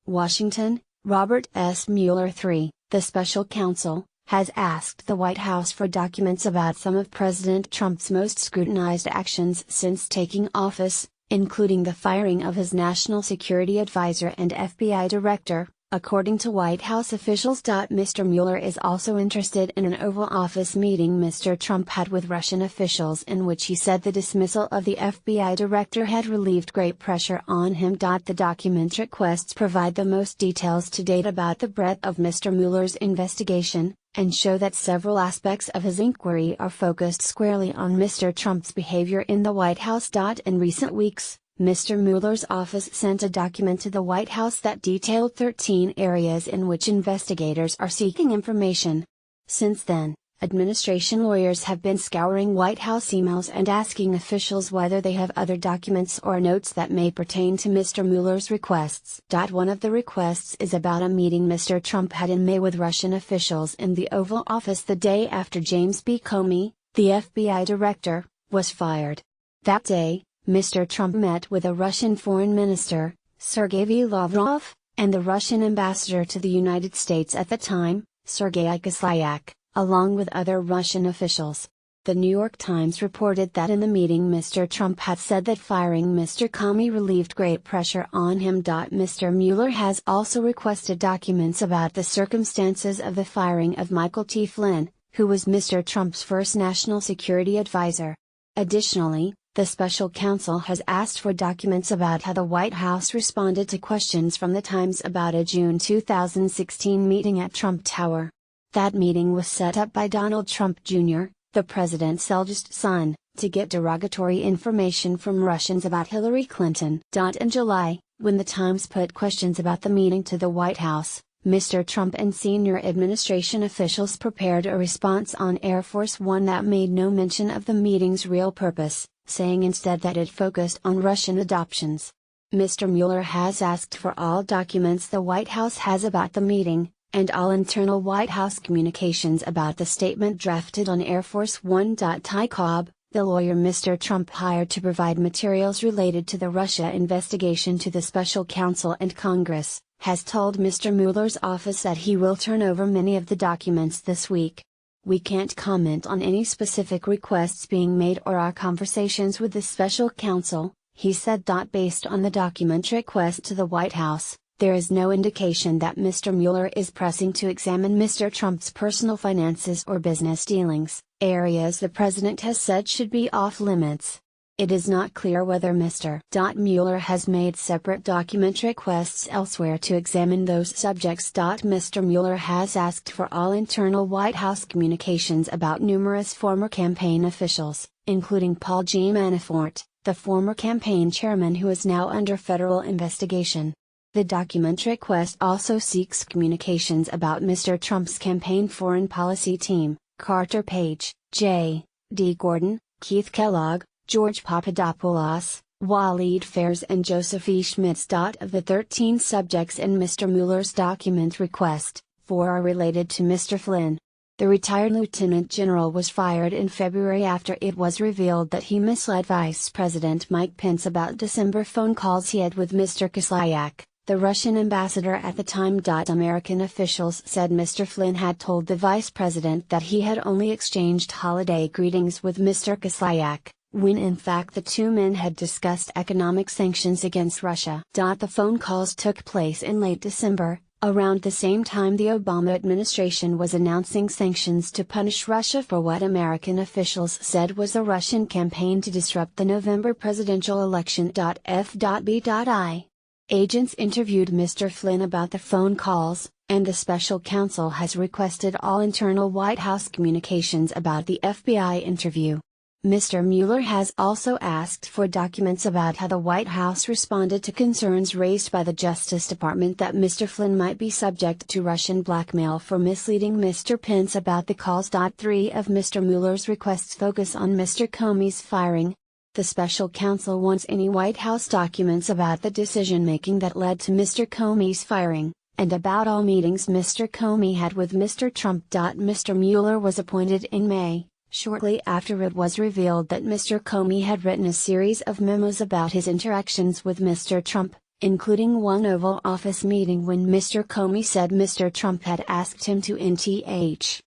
Washington, Robert S. Mueller III, the special counsel, has asked the White House for documents about some of President Trump's most scrutinized actions since taking office, including the firing of his national security advisor and FBI director, according to White House officials. Mr. Mueller is also interested in an Oval Office meeting Mr. Trump had with Russian officials in which he said the dismissal of the FBI director had relieved great pressure on him. The document requests provide the most details to date about the breadth of Mr. Mueller's investigation, and show that several aspects of his inquiry are focused squarely on Mr. Trump's behavior in the White House. In recent weeks, Mr. Mueller's office sent a document to the White House that detailed 13 areas in which investigators are seeking information. Since then, administration lawyers have been scouring White House emails and asking officials whether they have other documents or notes that may pertain to Mr. Mueller's requests. One of the requests is about a meeting Mr. Trump had in May with Russian officials in the Oval Office the day after James B. Comey, the FBI director, was fired. That day, Mr. Trump met with a Russian foreign minister, Sergei Lavrov, and the Russian ambassador to the United States at the time, Sergei Kislyak, along with other Russian officials. The New York Times reported that in the meeting Mr. Trump had said that firing Mr. Comey relieved great pressure on him. Mr. Mueller has also requested documents about the circumstances of the firing of Michael T. Flynn, who was Mr. Trump's first national security advisor. Additionally, the special counsel has asked for documents about how the White House responded to questions from the Times about a June 2016 meeting at Trump Tower. That meeting was set up by Donald Trump Jr., the president's eldest son, to get derogatory information from Russians about Hillary Clinton. In July, when the Times put questions about the meeting to the White House, Mr. Trump and senior administration officials prepared a response on Air Force One that made no mention of the meeting's real purpose, saying instead that it focused on Russian adoptions. Mr. Mueller has asked for all documents the White House has about the meeting, and all internal White House communications about the statement drafted on Air Force One. Ty Cobb, the lawyer Mr. Trump hired to provide materials related to the Russia investigation to the special counsel and Congress, has told Mr. Mueller's office that he will turn over many of the documents this week. "We can't comment on any specific requests being made or our conversations with the special counsel," he said. Based on the document request to the White House, there is no indication that Mr. Mueller is pressing to examine Mr. Trump's personal finances or business dealings, areas the president has said should be off limits. It is not clear whether Mr. Mueller has made separate document requests elsewhere to examine those subjects. Mr. Mueller has asked for all internal White House communications about numerous former campaign officials, including Paul G. Manafort, the former campaign chairman who is now under federal investigation. The document request also seeks communications about Mr. Trump's campaign foreign policy team, Carter Page, J. D. Gordon, Keith Kellogg, George Papadopoulos, Waleed Fairs and Joseph E. Schmitz. Of the 13 subjects in Mr. Mueller's document request, 4 are related to Mr. Flynn. The retired lieutenant general was fired in February after it was revealed that he misled Vice President Mike Pence about December phone calls he had with Mr. Kislyak, the Russian ambassador at the time. American officials said Mr. Flynn had told the vice president that he had only exchanged holiday greetings with Mr. Kislyak, when in fact the two men had discussed economic sanctions against Russia. The phone calls took place in late December, around the same time the Obama administration was announcing sanctions to punish Russia for what American officials said was a Russian campaign to disrupt the November presidential election. F.B.I. Agents interviewed Mr. Flynn about the phone calls, and the special counsel has requested all internal White House communications about the FBI interview. Mr. Mueller has also asked for documents about how the White House responded to concerns raised by the Justice Department that Mr. Flynn might be subject to Russian blackmail for misleading Mr. Pence about the calls. 3 of Mr. Mueller's requests focus on Mr. Comey's firing. The special counsel wants any White House documents about the decision-making that led to Mr. Comey's firing, and about all meetings Mr. Comey had with Mr. Trump. Mr. Mueller was appointed in May, shortly after it was revealed that Mr. Comey had written a series of memos about his interactions with Mr. Trump, including one Oval Office meeting when Mr. Comey said Mr. Trump had asked him to NTH